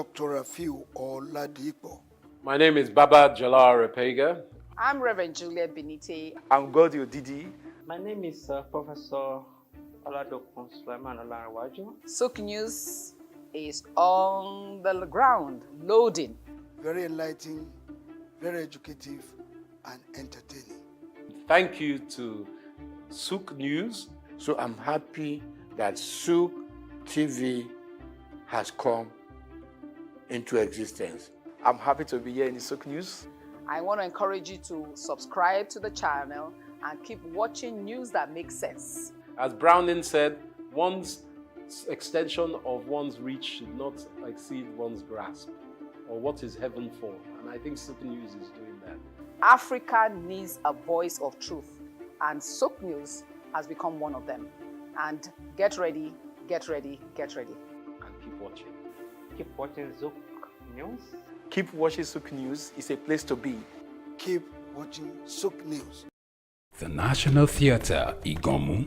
Dr. Rafiu Oladipo. My name is Baba Jalal Repega. I'm Reverend Juliet Benite. I'm Godio Didi. My name is Professor Oladokun Sulaiman Olarawaju. SOUQ News is on the ground, loading. Very enlightening, very educative, and entertaining. Thank you to SOUQ News. So I'm happy that SOUQ TV has come into existence. I'm happy to be here in the SOUQ News. I want to encourage you to subscribe to the channel and keep watching news that makes sense. As Browning said, one's extension of one's reach should not exceed one's grasp, or what is heaven for. And I think SOUQ News is doing that. Africa needs a voice of truth, and SOUQ News has become one of them. And get ready, get ready, get ready. And keep watching. Keep watching SOUQ News. Keep watching SOUQ News. It's a place to be. Keep watching SOUQ News. The National Theatre, Igomu.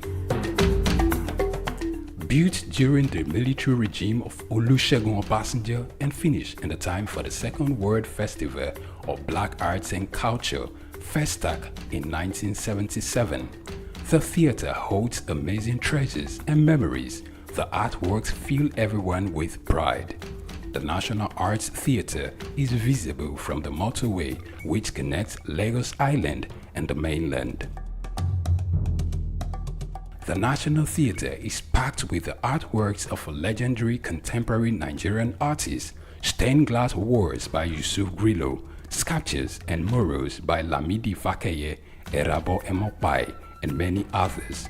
Built during the military regime of Olusegun Obasanjo and finished in the time for the Second World Festival of Black Arts and Culture, FESTAC, in 1977. The theatre holds amazing treasures and memories. The artworks fill everyone with pride. The National Arts Theatre is visible from the motorway which connects Lagos Island and the mainland. The National Theatre is packed with the artworks of legendary contemporary Nigerian artists, stained glass walls by Yusuf Grillo, sculptures and murals by Lamidi Fakeye, Erabo Emopai, and many others.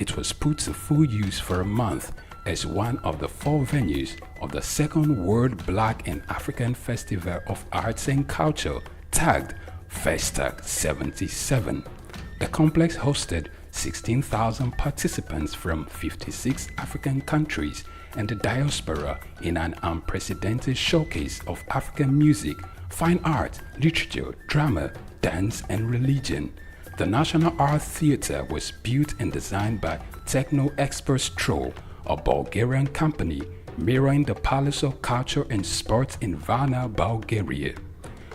It was put to full use for a month as one of the 4 venues of the Second World Black and African Festival of Arts and Culture, tagged FESTAC 77. The complex hosted 16,000 participants from 56 African countries and the diaspora in an unprecedented showcase of African music, fine art, literature, drama, dance, and religion. The National Arts Theatre was built and designed by Techno Expert Stroll, a Bulgarian company mirroring the Palace of Culture and Sports in Varna, Bulgaria.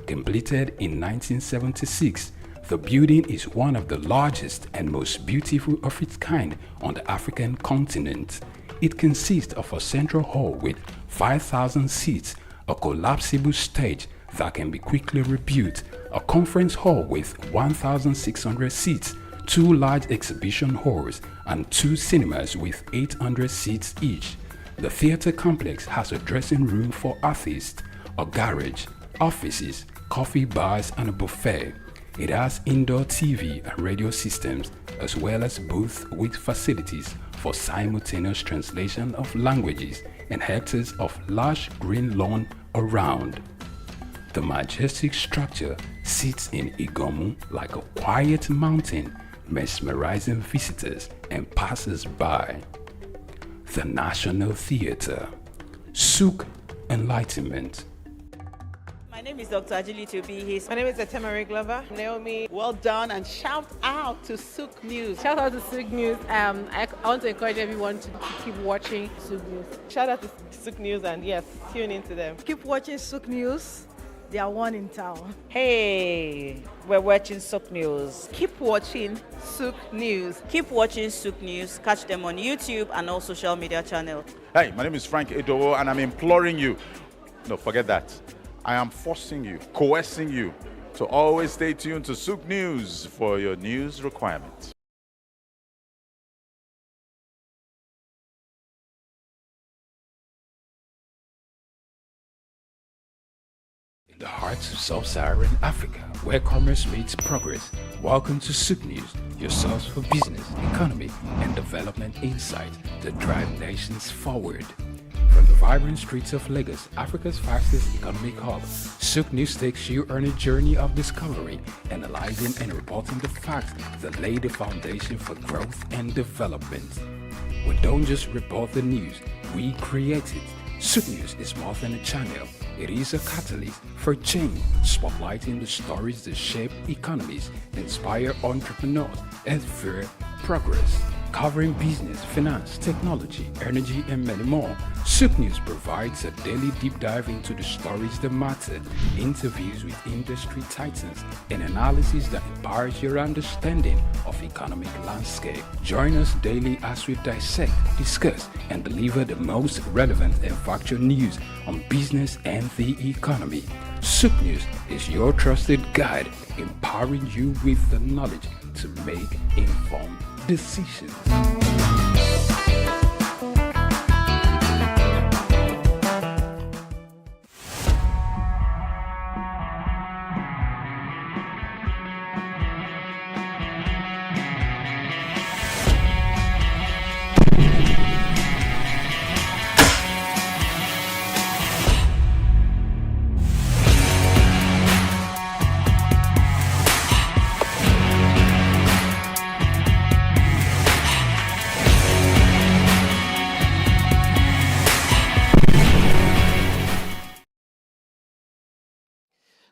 Completed in 1976, the building is one of the largest and most beautiful of its kind on the African continent. It consists of a central hall with 5,000 seats, a collapsible stage that can be quickly rebuilt, a conference hall with 1,600 seats, 2 large exhibition halls, and 2 cinemas with 800 seats each. The theatre complex has a dressing room for artists, a garage, offices, coffee bars, and a buffet. It has indoor TV and radio systems, as well as booths with facilities for simultaneous translation of languages and hectares of lush green lawn around. The majestic structure sits in Igomu like a quiet mountain, mesmerizing visitors and passers-by. The National Theatre, SOUQ Enlightenment. My name is Dr. Ajili Tobi. My name is Etemere Glover. Naomi, well done, and shout out to SOUQ News. Shout out to SOUQ News. I want to encourage everyone to keep watching SOUQ News. Shout out to SOUQ News, and yes, tune into them. Keep watching SOUQ News. They are one in town. Hey, we're watching SOUQ News. Keep watching SOUQ News. Keep watching SOUQ News. Catch them on YouTube and all social media channels. Hey, my name is Frank Edowo, and I'm imploring you. No, forget that. I am forcing you, coercing you to always stay tuned to SOUQ News for your news requirements. In the heart of sub-Saharan Africa, where commerce meets progress, welcome to SOUQ News, your source for business, economy, and development insight to drive nations forward. From the vibrant streets of Lagos, Africa's fastest economic hub, SOUQ News takes you on a journey of discovery, analyzing and reporting the facts that lay the foundation for growth and development. We don't just report the news, we create it. SOUQ News is more than a channel. It is a catalyst for change, spotlighting the stories that shape economies, inspire entrepreneurs, and fuel progress. covering business, finance, technology, energy, and many more. SOUQ News provides a daily deep dive into the stories that matter, interviews with industry titans, and analysis that empowers your understanding of economic landscape. Join us daily as we dissect, discuss, and deliver the most relevant and factual news on business and the economy. SOUQ News is your trusted guide, empowering you with the knowledge to make informed decisions.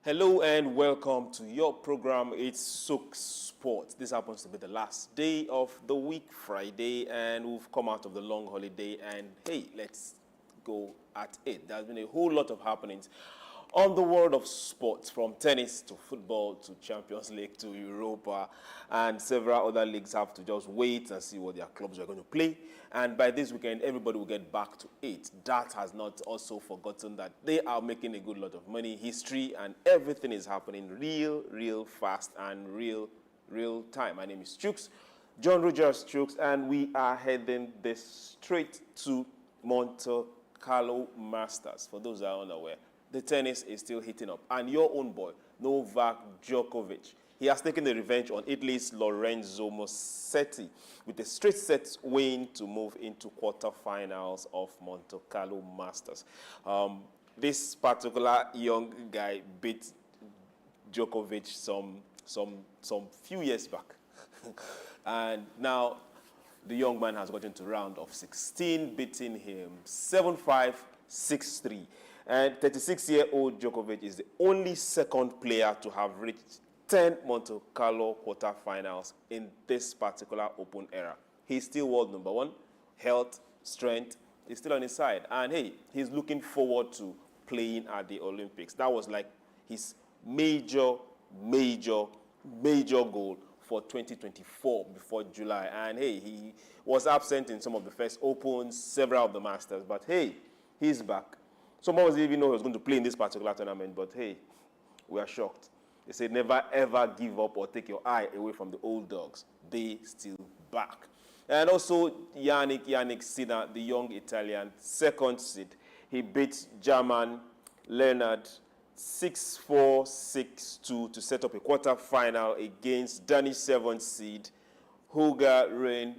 Hello and welcome to your program. It's SOUQ Sports. This happens to be the last day of the week, Friday, and we've come out of the long holiday. And hey, let's go at it. There's been a whole lot of happenings on the world of sports, from tennis to football to Champions League to Europa, and several other leagues have to just wait and see what their clubs are going to play. And by this weekend, everybody will get back to it. That has not also forgotten that they are making a good lot of money, history, and everything is happening real fast and real time. My name is SOUQ, John Rogers SOUQ, and we are heading this straight to Monte Carlo Masters. For those that are unaware, the tennis is still heating up. And your own boy, Novak Djokovic, he has taken the revenge on Italy's Lorenzo Musetti with a straight set win to move into quarterfinals of Monte Carlo Masters. This particular young guy beat Djokovic some few years back. And now the young man has gotten to round of 16, beating him 7-5, 6-3. And 36-year-old Djokovic is the only second player to have reached 10 Monte Carlo quarterfinals in this particular Open era. He's still world number one. Health, strength is still on his side. And hey, he's looking forward to playing at the Olympics. That was like his major goal for 2024 before July. And hey, he was absent in some of the first Opens, several of the Masters. But hey, he's back. Some of us didn't even know he was going to play in this particular tournament, but hey, we are shocked. They say never ever give up or take your eye away from the old dogs. They still back. And also Yannick Sinner, the young Italian, second seed. He beat German Leonard 6-4, 6-2 to set up a quarter-final against Danish 7th seed Holger Rehn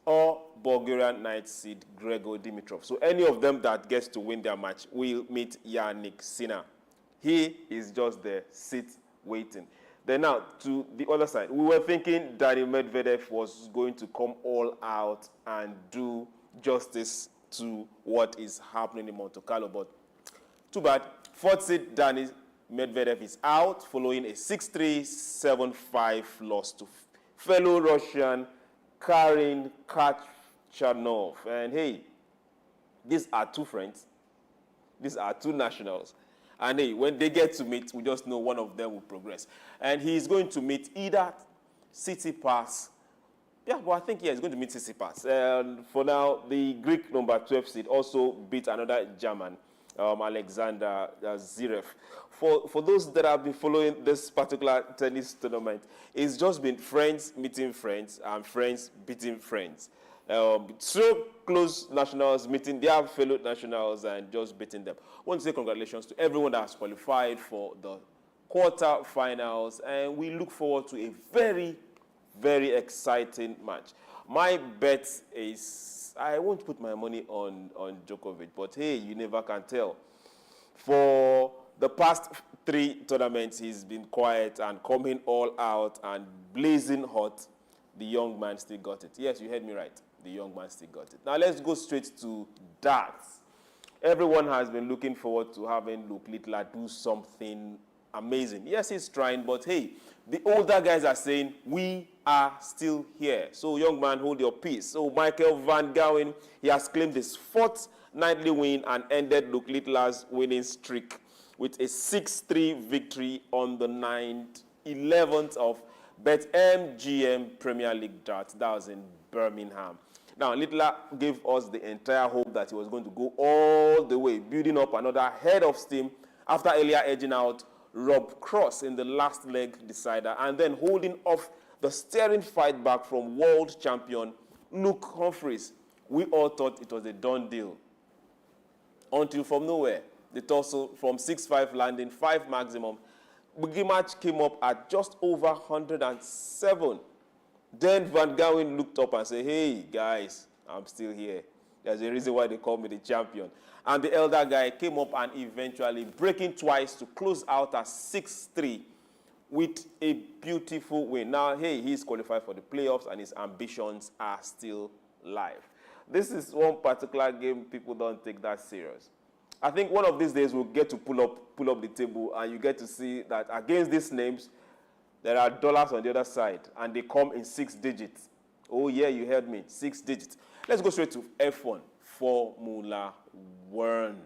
or Bulgarian 9th seed Gregor Dimitrov. So any of them that gets to win their match will meet Yannick Sinner. He is just there, sit, waiting. Then now, to the other side, we were thinking Daniil Medvedev was going to come all out and do justice to what is happening in Monte Carlo, but too bad. Fourth seed Daniil Medvedev is out following a 6-3, 7-5 loss to fellow Russian Karin Khachanov. And hey, these are two friends. These are two nationals. And hey, when they get to meet, we just know one of them will progress. And he's going to meet either Tsitsipas. Yeah, but I think he's going to meet Tsitsipas. And for now, the Greek number 12 seed also beat another German, Alexander Zverev. For those that have been following this particular tennis tournament, it's just been friends meeting friends and friends beating friends. So close nationals meeting their fellow nationals and just beating them. I want to say congratulations to everyone that has qualified for the quarter-finals, and we look forward to a very exciting match. My bet is I won't put my money on Djokovic, but hey, you never can tell. For the past 3 tournaments, he's been quiet and coming all out and blazing hot. The young man still got it. Yes, you heard me right. The young man still got it. Now let's go straight to darts. Everyone has been looking forward to having Luke Littler do something amazing. Yes, he's trying, but hey, the older guys are saying, we are still here. So, young man, hold your peace. So, Michael Van Gogh, he has claimed his 4th nightly win and ended Luke Littler's winning streak with a 6-3 victory on the 11th of BetMGM Premier League draft. That was in Birmingham. Now, Littler gave us the entire hope that he was going to go all the way, building up another head of steam after earlier edging out Rob Cross in the last leg decider and then holding off the steering fight back from world champion Luke Humphreys. We all thought it was a done deal. Until from nowhere, the tussle from 6-5 landing, 5 maximum, the match came up at just over 107. Then Van Gogh looked up and said, hey, guys, I'm still here. There's a reason why they call me the champion. And the elder guy came up and eventually breaking twice to close out at 6-3 with a beautiful win. Now, hey, he's qualified for the playoffs and his ambitions are still live. This is one particular game people don't take that serious. I think one of these days we'll get to pull up the table and you get to see that against these names, there are dollars on the other side and they come in 6 digits. Oh yeah, you heard me, 6 digits. Let's go straight to F1, Formula 1.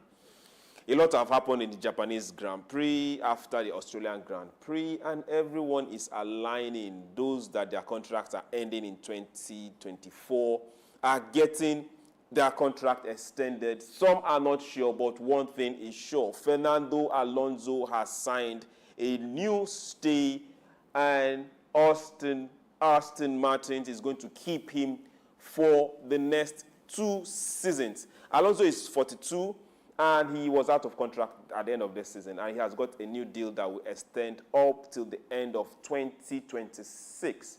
A lot have happened in the Japanese Grand Prix after the Australian Grand Prix, and everyone is aligning. Those that their contracts are ending in 2024 are getting their contract extended. Some are not sure, but one thing is sure. Fernando Alonso has signed a new stay, and Aston Martin is going to keep him for the next 2 seasons. Alonso is 42. And he was out of contract at the end of this season. And he has got a new deal that will extend up till the end of 2026.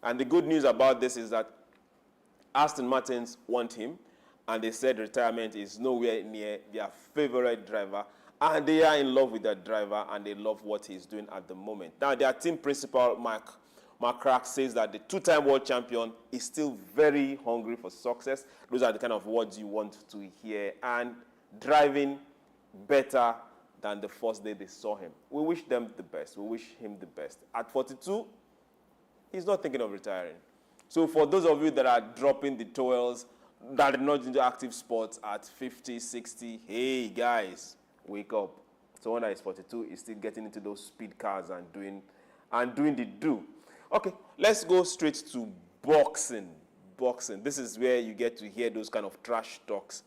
And the good news about this is that Aston Martins want him. And they said retirement is nowhere near their favorite driver. And they are in love with that driver. And they love what he's doing at the moment. Now, their team principal, Mark Crack, says that the 2-time world champion is still very hungry for success. Those are the kind of words you want to hear. And driving better than the first day they saw him. We wish them the best. We wish him the best. At 42, he's not thinking of retiring. So for those of you that are dropping the towels, that are not into active sports at 50, 60, hey guys, wake up. Someone that is 42 is still getting into those speed cars and doing the do. Okay, let's go straight to boxing. This is where you get to hear those kind of trash talks.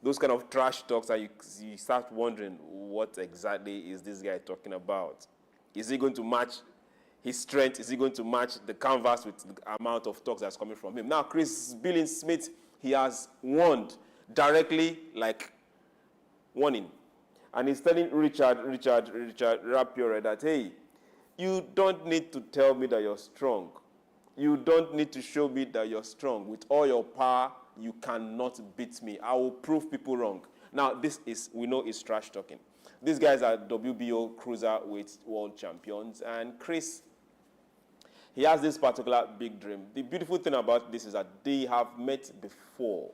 Those kind of trash talks, and you start wondering, what exactly is this guy talking about? Is he going to match his strength? Is he going to match the canvas with the amount of talks that's coming from him? Now, Chris Billing-Smith, he has warned directly, like warning. And he's telling Richard Rapier that, hey, you don't need to tell me that you're strong. You don't need to show me that you're strong. With all your power, you cannot beat me. I will prove people wrong. Now, this is, we know it's trash talking. These guys are WBO cruiserweight world champions. And Chris, he has this particular big dream. The beautiful thing about this is that they have met before.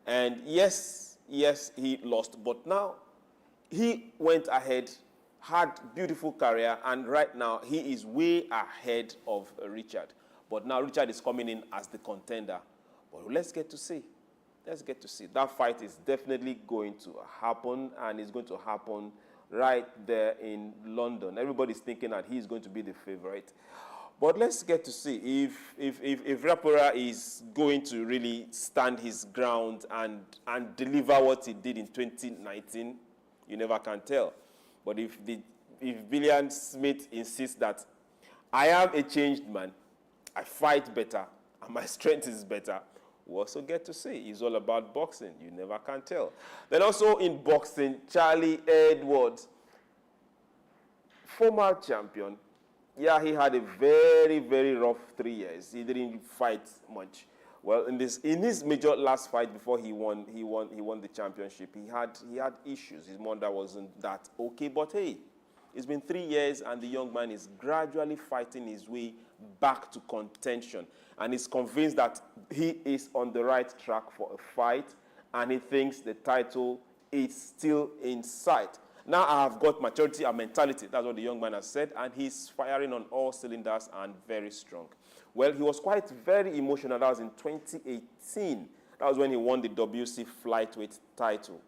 And yes, he lost. But now, he went ahead, had beautiful career. And right now, he is way ahead of Richard. But now Richard is coming in as the contender. But let's get to see. Let's get to see. That fight is definitely going to happen, and it's going to happen right there in London. Everybody's thinking that he's going to be the favorite. But let's get to see if Rapora is going to really stand his ground and deliver what he did in 2019. You never can tell. But if Billing-Smith insists that I am a changed man, I fight better, and my strength is better, we also get to see. It's all about boxing. You never can tell. Then also in boxing, Charlie Edwards, former champion. Yeah, he had a very, very rough 3 years. He didn't fight much. Well, in his major last fight before he won the championship, he had issues. His mother wasn't that okay, but hey, it's been 3 years and the young man is gradually fighting his way back to contention. And he's convinced that he is on the right track for a fight, and he thinks the title is still in sight. Now I have got maturity and mentality. That's what the young man has said. And he's firing on all cylinders and very strong. Well, he was very emotional. That was in 2018. That was when he won the WC flyweight title.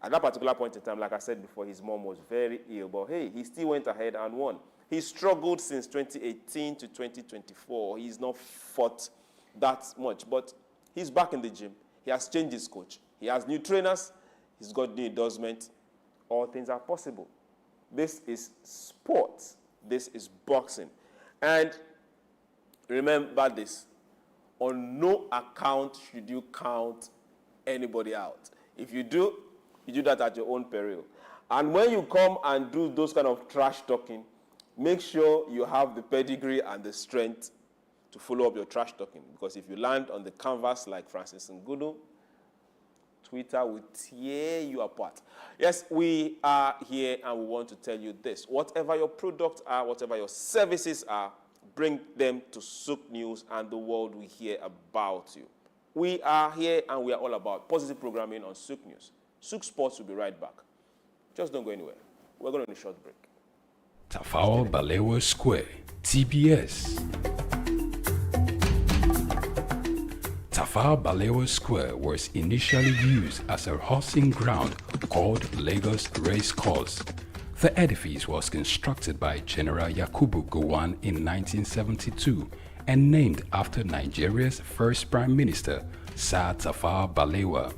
At that particular point in time, like I said before, his mom was very ill. But hey, he still went ahead and won. He struggled since 2018 to 2024. He's not fought that much. But he's back in the gym. He has changed his coach. He has new trainers. He's got new endorsement. All things are possible. This is sports. This is boxing. And remember this. On no account should you count anybody out. If you do, you do that at your own peril. And when you come and do those kind of trash talking, make sure you have the pedigree and the strength to follow up your trash talking. Because if you land on the canvas like Francis Ngannou, Twitter will tear you apart. Yes, we are here and we want to tell you this. Whatever your products are, whatever your services are, bring them to SOUQ News and the world will hear about you. We are here and we are all about positive programming on SOUQ News. SOUQ Sports will be right back. Just don't go anywhere. We're going on a short break. Tafawa Balewa Square, TBS. Tafawa Balewa Square was initially used as a horsing ground called Lagos Race Course. The edifice was constructed by General Yakubu Gowon in 1972 and named after Nigeria's first Prime Minister, Sir Tafawa Balewa.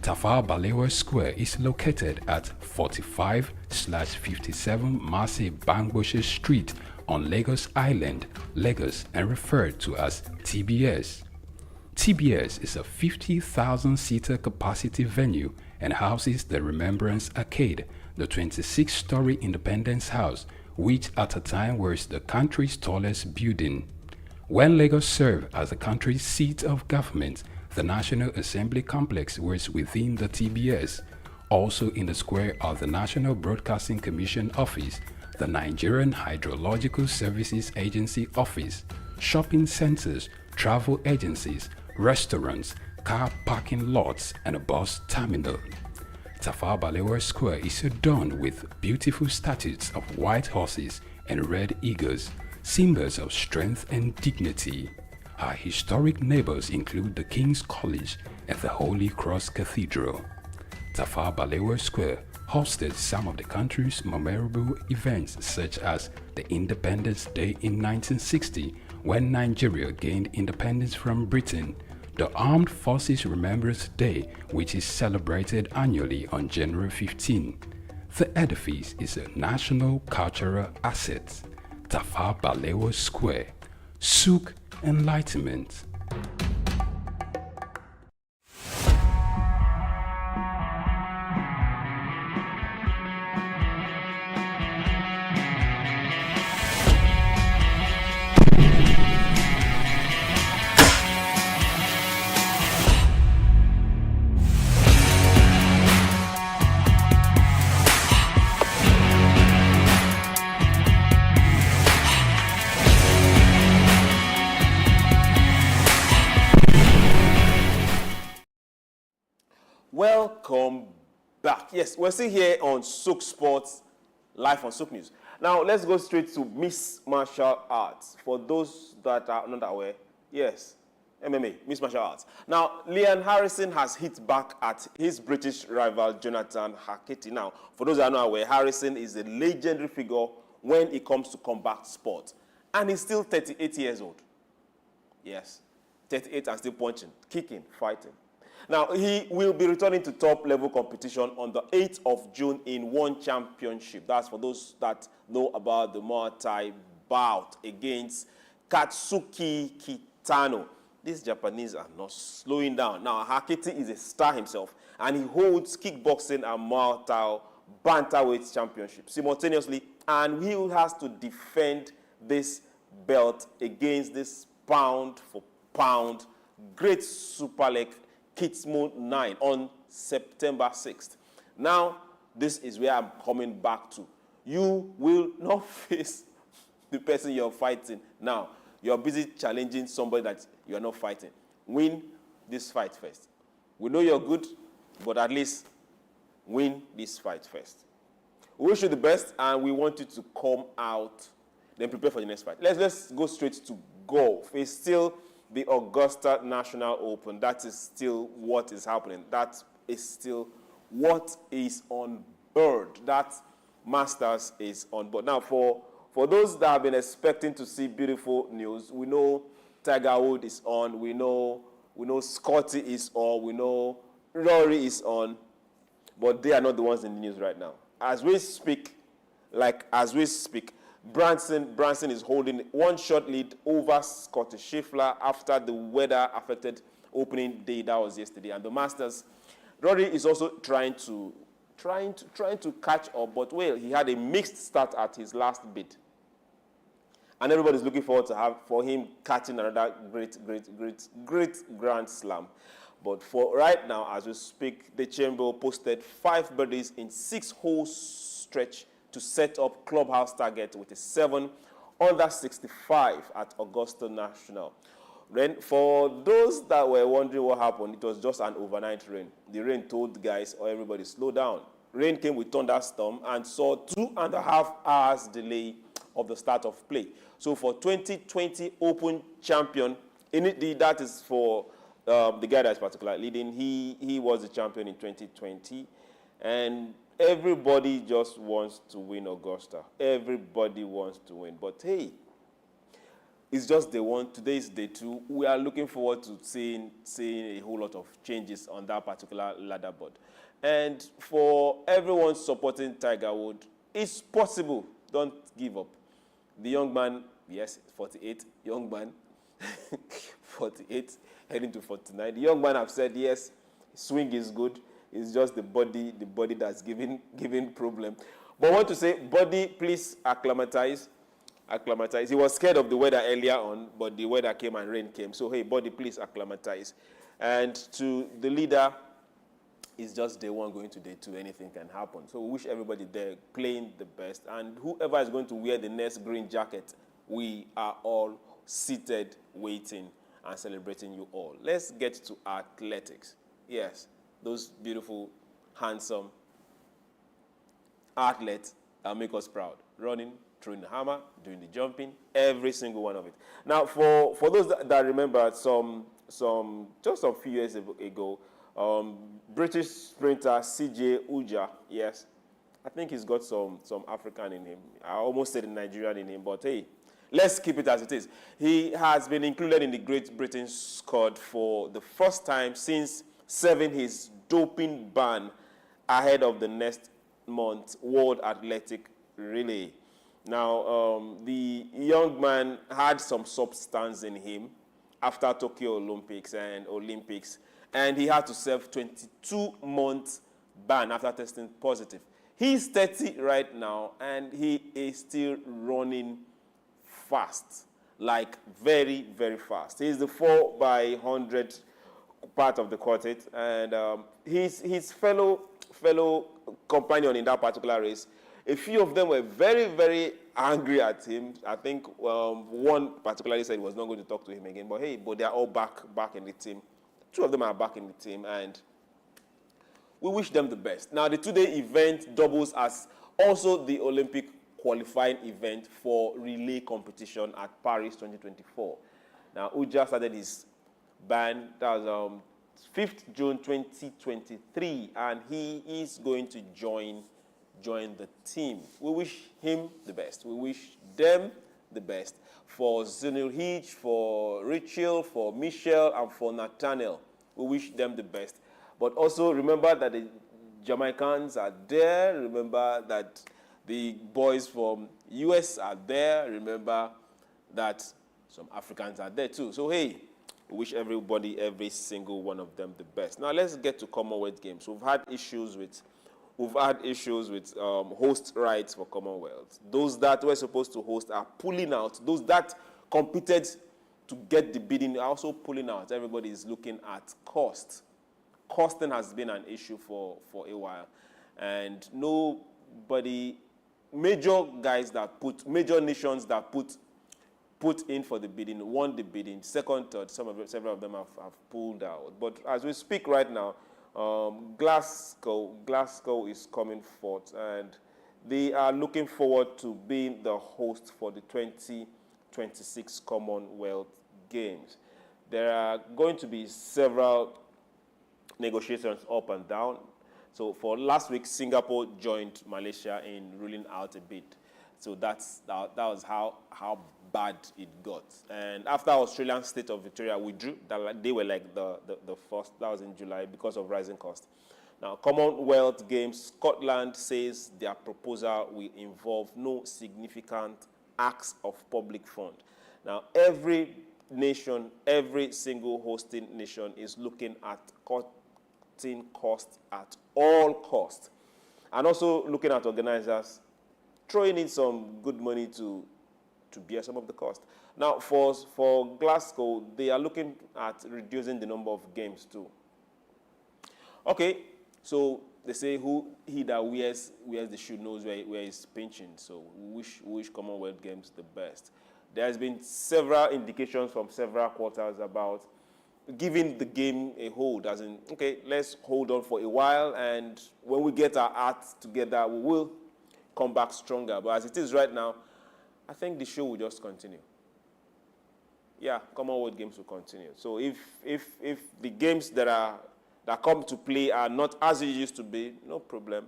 Tafawa Balewa Square is located at 45/57 Marse Bangboshe Street on Lagos Island, Lagos, and referred to as TBS. TBS is a 50,000-seater capacity venue and houses the Remembrance Arcade, the 26-story Independence House, which at a time was the country's tallest building. When Lagos served as the country's seat of government, the National Assembly Complex was within the TBS. Also in the square are the National Broadcasting Commission Office, the Nigerian Hydrological Services Agency Office, shopping centers, travel agencies, restaurants, car parking lots, and a bus terminal. Tafawa Balewa Square is adorned with beautiful statues of white horses and red eagles, symbols of strength and dignity. Our historic neighbors include the King's College and the Holy Cross Cathedral. Tafawa Balewa Square hosted some of the country's memorable events such as the Independence Day in 1960 when Nigeria gained independence from Britain, the Armed Forces Remembrance Day, which is celebrated annually on January 15. The edifice is a national cultural asset. Tafawa Balewa Square, SOUQ Enlightenment. Welcome back. Yes, we're still here on SOUQ Sports, live on SOUQ News. Now, let's go straight to Miss Martial Arts. For those that are not aware, yes, MMA, Miss Martial Arts. Now, Leon Harrison has hit back at his British rival, Jonathan Hakiti. Now, for those that are not aware, Harrison is a legendary figure when it comes to combat sport. And he's still 38 years old. Yes, 38 and still punching, kicking, fighting. Now, he will be returning to top-level competition on the 8th of June in One Championship. That's for those that know about the Muay Thai bout against Katsuki Kitano. These Japanese are not slowing down. Now, Hakiti is a star himself, and he holds kickboxing and Muay Thai bantamweight championship simultaneously, and he has to defend this belt against this pound-for-pound great super leg Kitsmo 9 on September 6th. Now, this is where I'm coming back to. You will not face the person you're fighting. Now, you're busy challenging somebody that you're not fighting. Win this fight first. We know you're good, but at least win this fight first. We wish you the best, and we want you to come out, then prepare for the next fight. Let's go straight to golf. It's still the Augusta National Open. That is still what is happening. That is still what is on board. That Masters is on board. Now, for those that have been expecting to see beautiful news, we know Tiger Woods is on. We know Scotty is on. We know Rory is on. But they are not the ones in the news right now. As we speak, Branson is holding one shot lead over Scotty Scheffler after the weather-affected opening day. That was yesterday. And the Masters, Rory is also trying to catch up, but well, he had a mixed start at his last bid. And everybody's looking forward for him catching another great Grand Slam. But for right now, as we speak, the Chamber posted 5 birdies in 6-hole stretch to set up clubhouse target with a 7 under 65 at Augusta National. Then, for those that were wondering what happened, it was just an overnight rain. The rain told the guys, "Oh, everybody, slow down." Rain came with thunderstorm and saw 2.5 hours delay of the start of play. So for 2020 Open champion, that is for the guy that's particularly leading. He was the champion in 2020, and everybody just wants to win Augusta. Everybody wants to win, but hey, it's just day one. Today is day 2. We are looking forward to seeing a whole lot of changes on that particular ladder board. And for everyone supporting Tiger Woods, it's possible. Don't give up. The young man, yes, 48, young man, 48, heading to 49. The young man have said, yes, swing is good. It's just the body that's giving problem. But I want to say, body, please acclimatize. Acclimatize. He was scared of the weather earlier on, but the weather came and rain came. So, hey, body, please acclimatize. And to the leader, it's just day 1 going to day 2. Anything can happen. So we wish everybody there playing the best. And whoever is going to wear the next green jacket, we are all seated, waiting, and celebrating you all. Let's get to athletics. Yes, those beautiful, handsome athletes that make us proud. Running, throwing the hammer, doing the jumping, every single one of it. Now, for those that remember, just a few years ago, British sprinter CJ Uja, yes, I think he's got some African in him. I almost said Nigerian in him, but hey, let's keep it as it is. He has been included in the Great Britain squad for the first time since serving his doping ban ahead of the next month's World Athletic Relay. Now, the young man had some substance in him after Tokyo Olympics, and he had to serve 22-month ban after testing positive. He's 30 right now, and he is still running fast, like very, very fast. He's the 4x100 part of the quartet, and his fellow companion in that particular race, a few of them were very, very angry at him. I think one particularly said he was not going to talk to him again, but hey, they are all back in the team. 2 of them are back in the team, and we wish them the best. Now, the 2-day event doubles as also the Olympic qualifying event for relay competition at Paris 2024. Now, Uja started his ban, that was 5th June 2023, and he is going to join the team. We wish him the best. We wish them the best. For Zunil, for Rachel, for Michelle, and for Nathaniel, we wish them the best. But also remember that the Jamaicans are there. Remember that the boys from US are there. Remember that some Africans are there too. So hey, we wish everybody, every single one of them, the best. Now let's get to Commonwealth Games. We've had issues with host rights for Commonwealth. Those that were supposed to host are pulling out. Those that competed to get the bidding are also pulling out. Everybody is looking at cost. Costing has been an issue for a while. And major nations that put in for the bidding, won the bidding, second, third, several of them have pulled out. But as we speak right now, Glasgow is coming forth, and they are looking forward to being the host for the 2026 Commonwealth Games. There are going to be several negotiations up and down. So for last week, Singapore joined Malaysia in ruling out a bid. So that was how bad it got. And after Australian State of Victoria withdrew, they were like the first. That was in July because of rising cost. Now, Commonwealth Games, Scotland says their proposal will involve no significant acts of public fund. Now, every nation, every single hosting nation is looking at cutting costs at all costs. And also looking at organizers throwing in some good money to bear some of the cost. Now, for Glasgow, they are looking at reducing the number of games too. Okay, so they say he that wears the shoe knows where he's pinching. So we wish Commonwealth Games the best. There has been several indications from several quarters about giving the game a hold, as in, okay, let's hold on for a while, and when we get our act together, we will come back stronger. But as it is right now, I think the show will just continue. Yeah, Commonwealth Games will continue. So if the games that come to play are not as it used to be, no problem.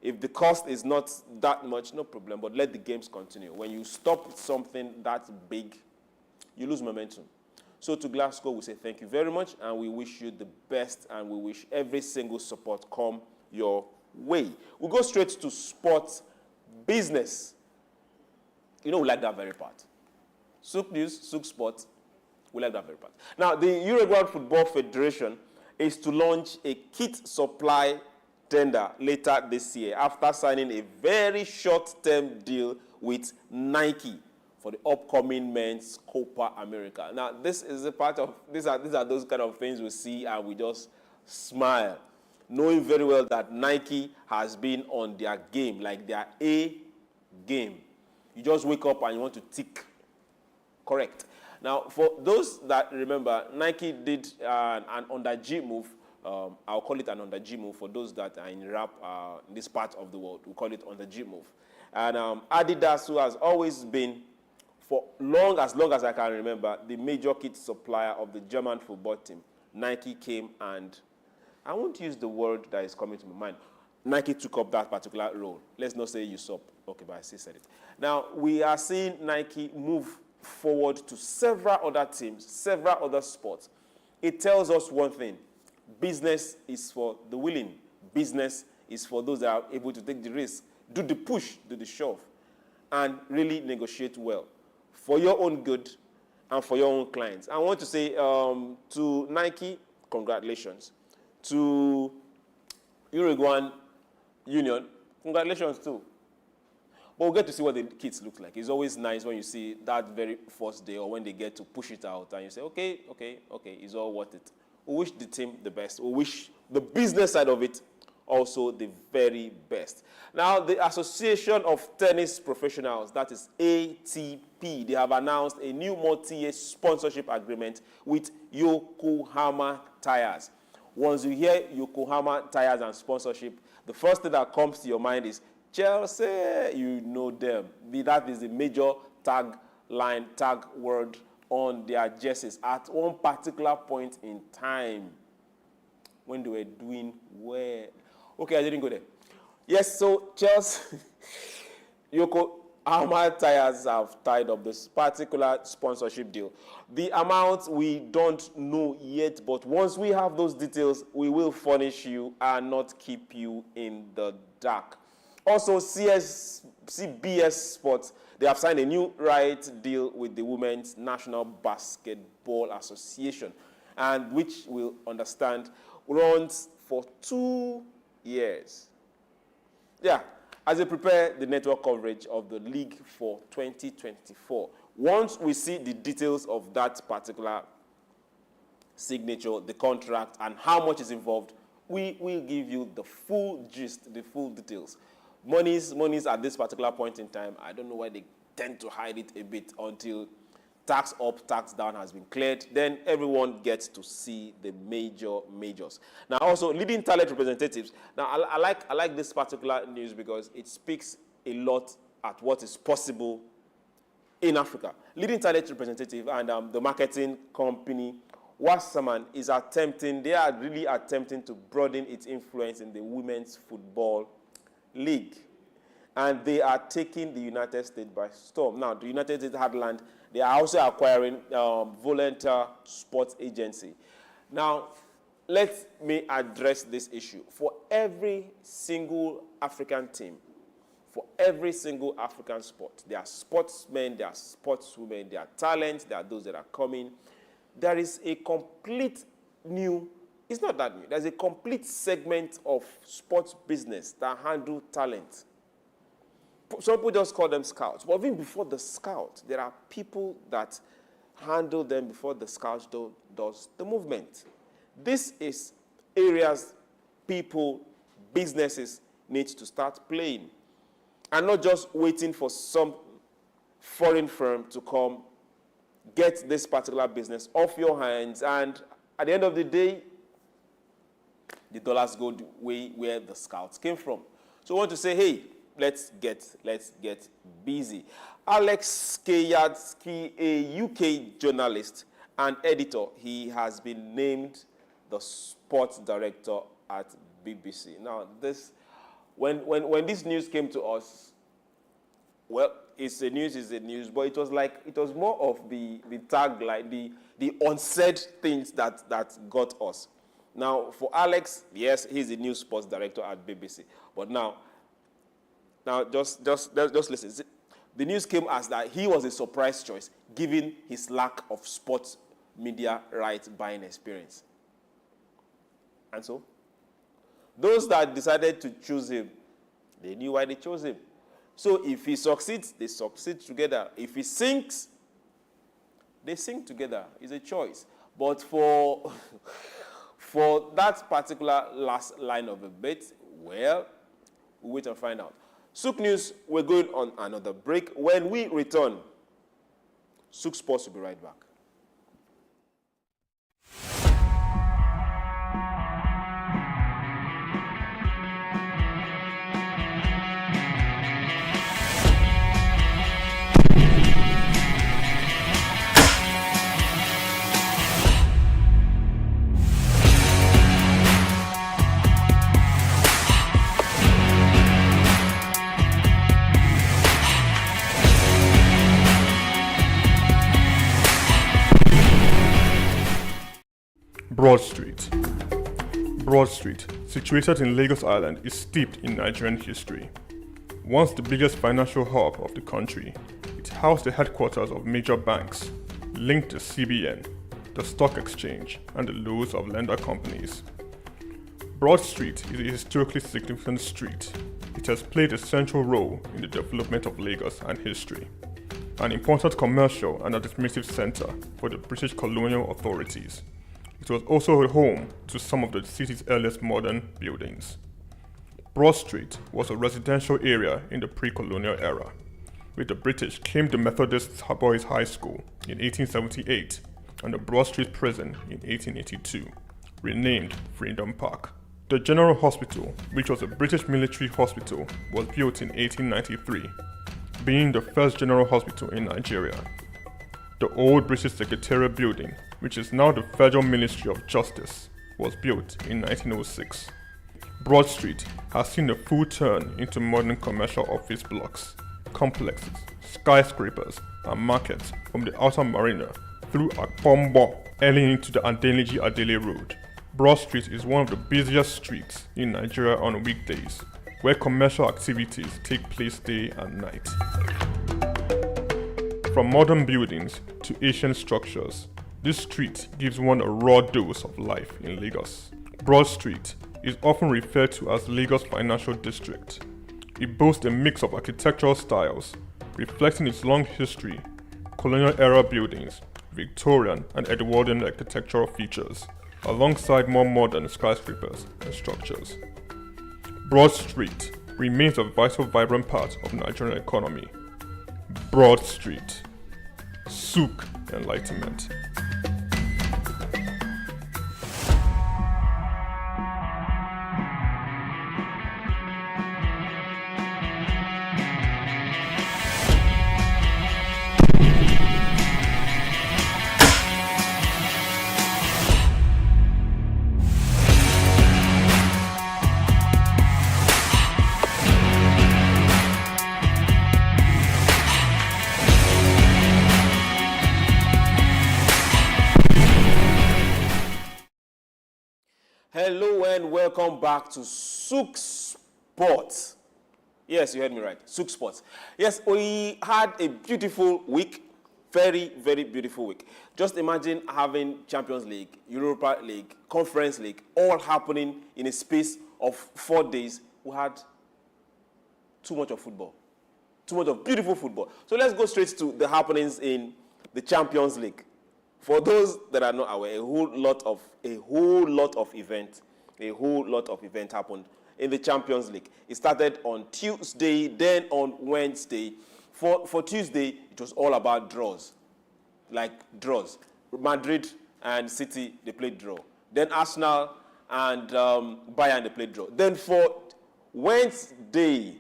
If the cost is not that much, no problem, but let the games continue. When you stop something that big, you lose momentum. So to Glasgow, we say thank you very much, and we wish you the best, and we wish every single support come your way. We'll go straight to sports business. You know, we like that very part. SOUQ News, SOUQ Sports, we like that very part. Now, the Uruguayan Football Federation is to launch a kit supply tender later this year after signing a very short-term deal with Nike for the upcoming men's Copa America. Now, this is a part of, these are those kind of things we see and we just smile, knowing very well that Nike has been on their game, like their A game. You just wake up and you want to tick correct. Now, for those that remember, Nike did an under G move. I'll call it an under G move for those that are in rap in this part of the world. We call it under G move. And Adidas, who has always been, for as long as I can remember, the major kit supplier of the German football team, Nike came and, I won't use the word that is coming to my mind. Nike took up that particular role. Let's not say usurp. Okay, but I still said it. Now, we are seeing Nike move forward to several other teams, several other sports. It tells us one thing. Business is for the willing. Business is for those that are able to take the risk, do the push, do the shove, and really negotiate well for your own good and for your own clients. I want to say to Nike, congratulations. To Uruguayan Union, congratulations too. But we'll get to see what the kits look like. It's always nice when you see that very first day or when they get to push it out and you say, okay, it's all worth it. We wish the team the best. We wish the business side of it also the very best. Now, the Association of Tennis Professionals, that is ATP, they have announced a new multi-year sponsorship agreement with Yokohama Tires. Once you hear Yokohama Tires and sponsorship, the first thing that comes to your mind is Chelsea. You know them. That is the major tag word on their jerseys at one particular point in time when they were doing well. Okay, I didn't go there. Yes, so Chelsea, Yokohama Tires have tied up this particular sponsorship deal. The amount we don't know yet, but once we have those details, we will furnish you and not keep you in the dark. Also, CBS Sports, they have signed a new right deal with the Women's National Basketball Association, and which we'll understand runs for 2 years. Yeah, as they prepare the network coverage of the league for 2024. Once we see the details of that particular signature, the contract, and how much is involved, we will give you the full gist, the full details. Monies at this particular point in time, I don't know why they tend to hide it a bit until tax up, tax down has been cleared, then everyone gets to see the majors. Now, also, leading talent representatives. Now, I like this particular news because it speaks a lot at what is possible in Africa. Leading talent representative and the marketing company Wasserman they are really attempting to broaden its influence in the Women's Football League. And they are taking the United States by storm. Now, the United States heartland, they are also acquiring Volunteer Sports Agency. Now, let me address this issue. For every single African team, for every single African sport, there are sportsmen, there are sportswomen, there are talents, there are those that are coming. There is a complete new, it's not that new, there's a complete segment of sports business that handle talent. Some people just call them scouts. But even before the scout, there are people that handle them before the scout does the movement. This is areas people, businesses need to start playing. And not just waiting for some foreign firm to come get this particular business off your hands. And at the end of the day, the dollars go the way where the scouts came from. So I want to say, hey, let's get busy. Alex Kayadski, a UK journalist and editor, he has been named the sports director at BBC. Now, this, when this news came to us, well, it's a news, but it was more of the tagline, the unsaid things that got us. Now, for Alex, yes, he's the new sports director at BBC, but now just listen. The news came as that he was a surprise choice, given his lack of sports media rights buying experience. And so, those that decided to choose him, they knew why they chose him. So if he succeeds, they succeed together. If he sinks, they sink together. It's a choice. But for that particular last line of a bit, well, we'll wait and find out. SOUQ News, we're going on another break. When we return, SOUQ Sports will be right back. Broad Street, situated in Lagos Island, is steeped in Nigerian history. Once the biggest financial hub of the country, it housed the headquarters of major banks, linked to CBN, the stock exchange, and the loads of lender companies. Broad Street is a historically significant street. It has played a central role in the development of Lagos and history, an important commercial and administrative center for the British colonial authorities. It was also a home to some of the city's earliest modern buildings. Broad Street was a residential area in the pre-colonial era. With the British came the Methodist Boys High School in 1878 and the Broad Street Prison in 1882, renamed Freedom Park. The General Hospital, which was a British military hospital, was built in 1893, being the first general hospital in Nigeria. The old British Secretariat building, which is now the Federal Ministry of Justice, was built in 1906. Broad Street has seen a full turn into modern commercial office blocks, complexes, skyscrapers, and markets from the Outer Marina through Akpombo, early into the Adeniji Adele Road. Broad Street is one of the busiest streets in Nigeria on weekdays, where commercial activities take place day and night. From modern buildings to ancient structures, this street gives one a raw dose of life in Lagos. Broad Street is often referred to as Lagos Financial District. It boasts a mix of architectural styles, reflecting its long history, colonial-era buildings, Victorian and Edwardian architectural features, alongside more modern skyscrapers and structures. Broad Street remains a vital, vibrant part of the Nigerian economy. Broad Street. SOUQ enlightenment. Hello and welcome back to SOUQ Sports. Yes, you heard me right. SOUQ Sports. Yes, we had a beautiful week. Very, very beautiful week. Just imagine having Champions League, Europa League, Conference League, all happening in a space of 4 days. We had too much of football. Too much of beautiful football. So let's go straight to the happenings in the Champions League. For those that are not aware, a whole lot of events happened in the Champions League. It started on Tuesday, then on Wednesday. For Tuesday, it was all about draws, like draws. Madrid and City, they played draw. Then Arsenal and Bayern, they played draw. Then for Wednesday,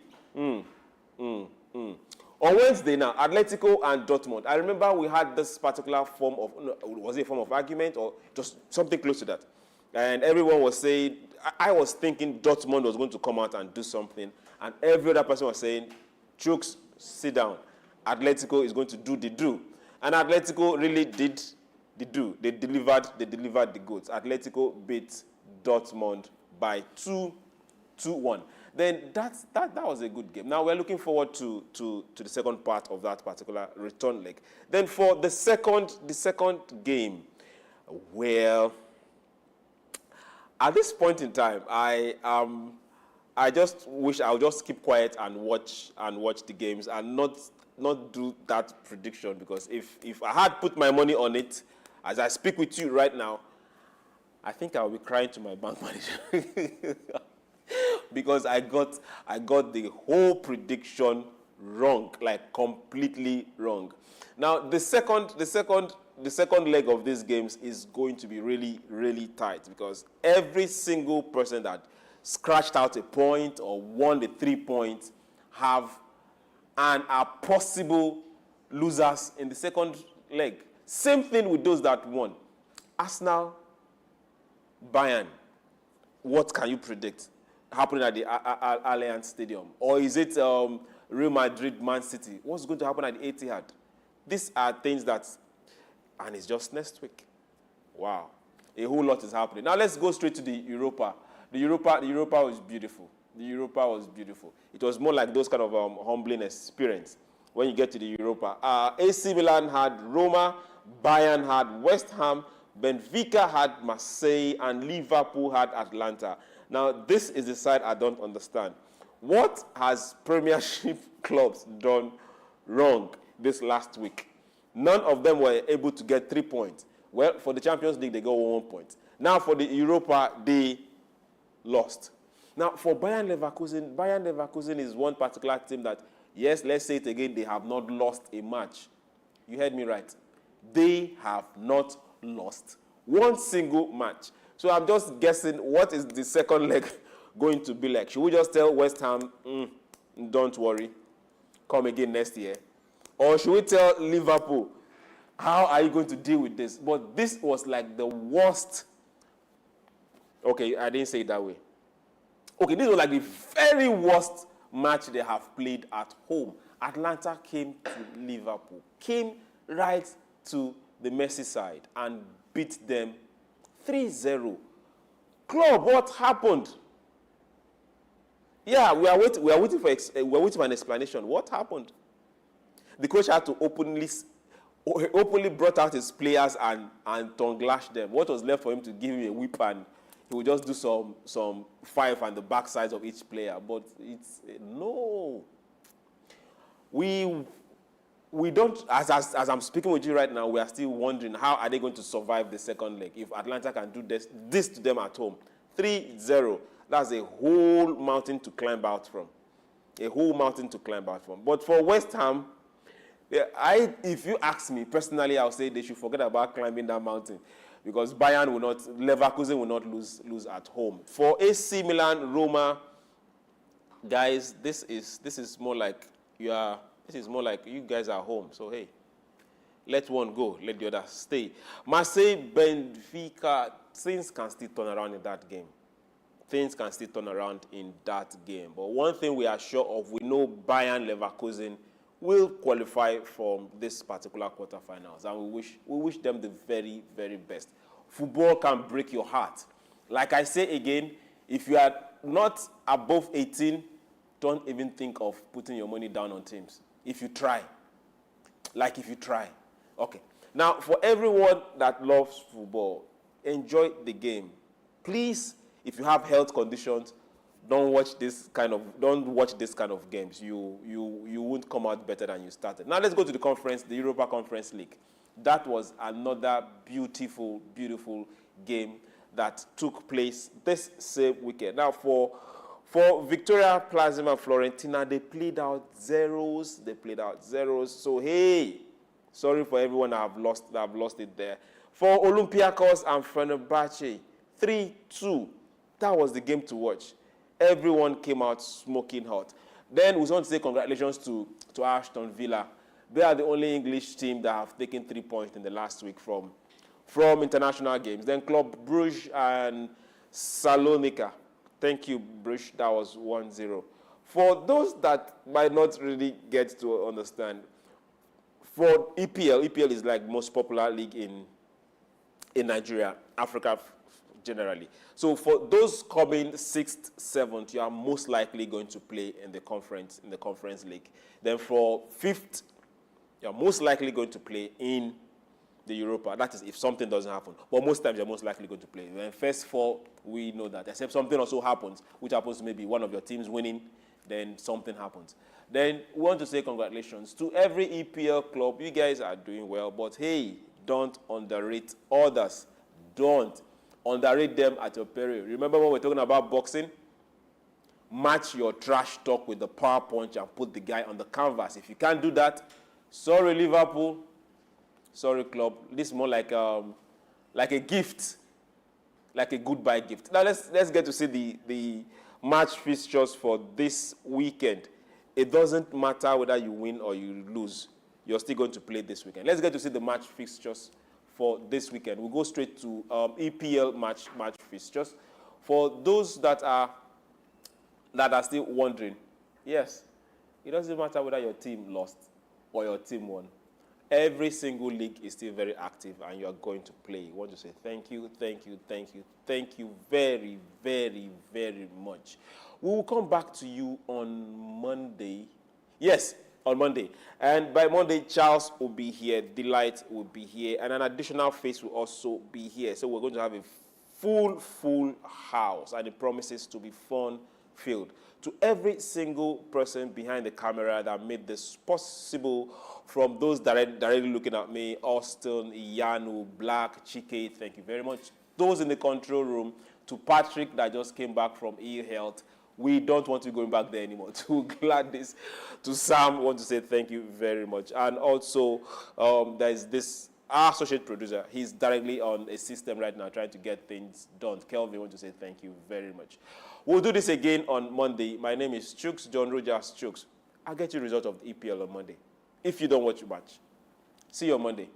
on Wednesday now, Atletico and Dortmund. I remember we had this particular form of, was it a form of argument or just something close to that? And everyone was saying, I was thinking Dortmund was going to come out and do something. And every other person was saying, Chooks, sit down. Atletico is going to do the do. And Atletico really did the do. They delivered the goods. Atletico beat Dortmund by 2-1. Then that was a good game. Now we're looking forward to the second part of that particular return leg. Then for the second game, well, at this point in time, I just wish I would just keep quiet and watch the games and not do that prediction, because if I had put my money on it, as I speak with you right now, I think I'll be crying to my bank manager. Because I got the whole prediction wrong, like completely wrong. Now the second leg of these games is going to be really, really tight, because every single person that scratched out a point or won the 3 points have and are possible losers in the second leg. Same thing with those that won. Arsenal, Bayern. What can you predict happening at the Allianz Stadium? Or is it Real Madrid, Man City? What's going to happen at the Etihad? These are things that, and it's just next week. Wow. A whole lot is happening. Now let's go straight to the Europa. The Europa was beautiful. The Europa was beautiful. It was more like those kind of humbling experience when you get to the Europa. AC Milan had Roma, Bayern had West Ham, Benfica had Marseille, and Liverpool had Atlanta. Now, this is the side I don't understand. What has Premiership clubs done wrong this last week? None of them were able to get 3 points. Well, for the Champions League, they got 1 point. Now, for the Europa, they lost. Now, for Bayern Leverkusen is one particular team that, yes, let's say it again, they have not lost a match. You heard me right. They have not lost one single match. So I'm just guessing, what is the second leg going to be like? Should we just tell West Ham, don't worry, come again next year? Or should we tell Liverpool, how are you going to deal with this? But this was like the worst. Okay, I didn't say it that way. Okay, this was like the very worst match they have played at home. Atlanta came to Liverpool, came right to the Merseyside and beat them 3-0. Club, what happened? Yeah, we are waiting for an explanation. What happened? The coach had to openly brought out his players and tongue-lashed them. What was left for him to give him a whip, and he would just do some five on the back sides of each player. But it's no. We don't, as I'm speaking with you right now, we are still wondering how are they going to survive the second leg if Atlanta can do this to them at home. 3-0. That's a whole mountain to climb out from. A whole mountain to climb out from. But for West Ham, Yeah, if you ask me personally, I'll say they should forget about climbing that mountain, because Leverkusen will not lose at home. For AC Milan, Roma, guys, this is more like you guys are home. So hey, let one go, let the other stay. Marseille, Benfica, things can still turn around in that game. Things can still turn around in that game. But one thing we are sure of, we know Bayern Leverkusen will qualify from this particular quarterfinals, and we wish them the very, very best. Football can break your heart. Like I say again, if you are not above 18, don't even think of putting your money down on teams. If you try. Okay. Now, for everyone that loves football, enjoy the game. Please, if you have health conditions, don't watch this kind of games. You won't come out better than you started. Now let's go to the Europa Conference League. That was another beautiful, beautiful game that took place this same weekend. Now for Victoria Plasma Florentina, they played out zeros. So hey, sorry for everyone that have lost it there. For Olympiacos and Fenerbahce, 3-2. That was the game to watch. Everyone came out smoking hot. Then we want to say congratulations to Aston Villa. They are the only English team that have taken 3 points in the last week from international games. Then Club Brugge and Salonika. Thank you, Brugge. That was 1-0. For those that might not really get to understand, for EPL is like most popular league in Nigeria, Africa generally. So for those coming 6th, 7th, you are most likely going to play in the conference league. Then for 5th, you are most likely going to play in the Europa. That is if something doesn't happen. But most times you're most likely going to play. Then first 4, we know that. Except something also happens, which happens to maybe one of your teams winning, then something happens. Then we want to say congratulations to every EPL club. You guys are doing well, but hey, don't underrate others. Don't underrate them at your peril. Remember when we're talking about boxing? Match your trash talk with the power punch and put the guy on the canvas. If you can't do that, sorry Liverpool, sorry club. This is more like a gift, like a goodbye gift. Now let's get to see the match fixtures for this weekend. It doesn't matter whether you win or you lose. You're still going to play this weekend. Let's get to see the match fixtures for this weekend. We'll go straight to EPL match fixtures. For those that are still wondering, yes, it doesn't matter whether your team lost or your team won. Every single league is still very active, and you are going to play. I want to say thank you very, very, very much. We will come back to you on Monday. Yes, on Monday. And by Monday, Charles will be here, Delight will be here, and an additional face will also be here. So we're going to have a full house, and it promises to be fun-filled. To every single person behind the camera that made this possible, from those directly looking at me, Austin, Iyanu, Black, Chike, thank you very much. Those in the control room, to Patrick that just came back from ill health. We don't want to be going back there anymore. To Gladys, to Sam, I want to say thank you very much. And also, there's this, our associate producer. He's directly on a system right now trying to get things done. Kelvin, I want to say thank you very much. We'll do this again on Monday. My name is Chooks, John Rogers Chooks. I'll get you the result of the EPL on Monday. If you don't watch the match. See you on Monday.